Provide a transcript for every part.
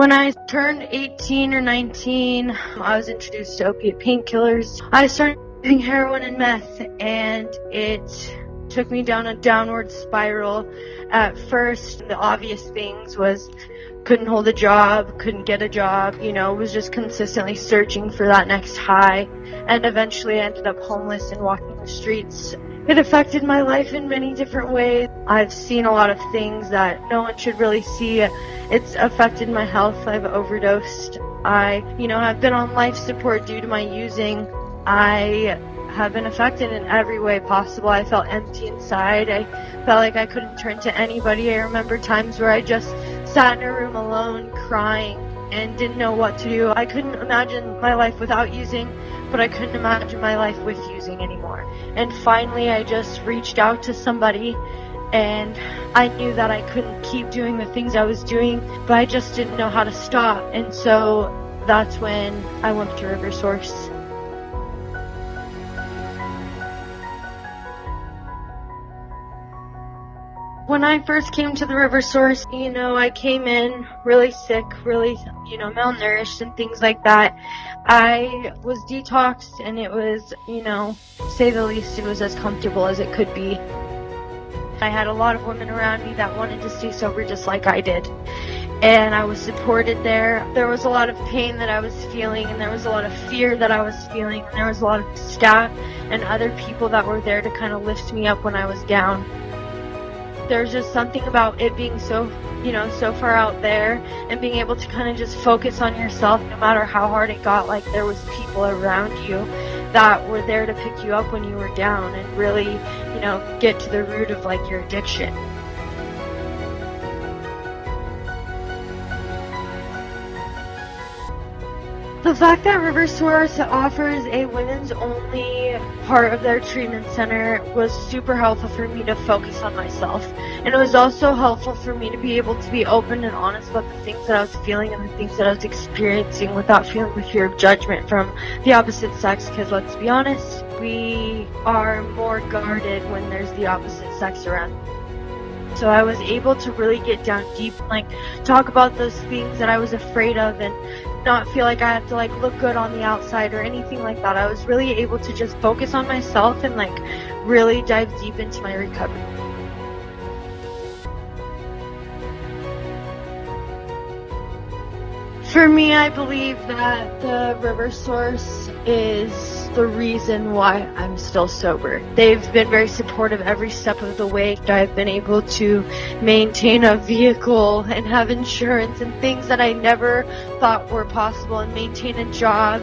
When I turned 18 or 19, I was introduced to opiate painkillers. I started using heroin and meth, and it took me down a downward spiral. At first, the obvious things was couldn't hold a job, couldn't get a job, was just consistently searching for that next high, and eventually I ended up homeless and walking the streets. It affected my life in many different ways. I've seen a lot of things that no one should really see. It's affected my health. I've overdosed. I, have been on life support due to my using. I have been affected in every way possible. I felt empty inside. I felt like I couldn't turn to anybody. I remember times where I just sat in a room alone crying and didn't know what to do. I couldn't imagine my life without using, but I couldn't imagine my life with using anymore. And finally, I just reached out to somebody, and I knew that I couldn't keep doing the things I was doing, but I just didn't know how to stop. And so that's when I went to River Source. When I first came to the River Source, I came in really sick, really, malnourished and things like that. I was detoxed, and it was, to say the least, it was as comfortable as it could be. I had a lot of women around me that wanted to stay sober just like I did. And I was supported there. There was a lot of pain that I was feeling, and there was a lot of fear that I was feeling, and there was a lot of staff and other people that were there to kind of lift me up when I was down. There's just something about it being so far out there, and being able to kind of just focus on yourself no matter how hard it got. Like, there was people around you that were there to pick you up when you were down and really, get to the root of like your addiction. The fact that River Source offers a women's only part of their treatment center was super helpful for me to focus on myself. And it was also helpful for me to be able to be open and honest about the things that I was feeling and the things that I was experiencing without feeling the fear of judgment from the opposite sex. Because let's be honest, we are more guarded when there's the opposite sex around. So I was able to really get down deep and talk about those things that I was afraid of, and not feel like I had to look good on the outside or anything like that. I was really able to just focus on myself and really dive deep into my recovery. For me, I believe that the River Source is the reason why I'm still sober. They've been very supportive every step of the way. I've been able to maintain a vehicle and have insurance and things that I never thought were possible, and maintain a job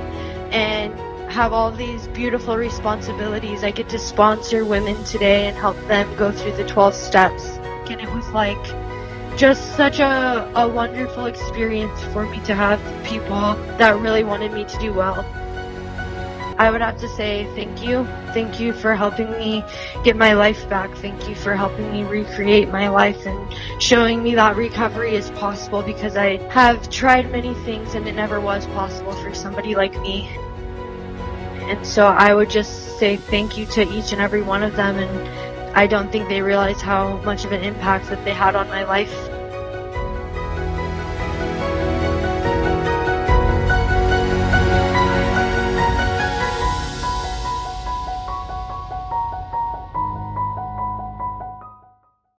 and have all these beautiful responsibilities. I get to sponsor women today and help them go through the 12 steps. And it was just such a wonderful experience for me to have people that really wanted me to do well. I would have to say thank you. Thank you for helping me get my life back. Thank you for helping me recreate my life and showing me that recovery is possible, because I have tried many things and it never was possible for somebody like me. And so I would just say thank you to each and every one of them, and I don't think they realize how much of an impact that they had on my life.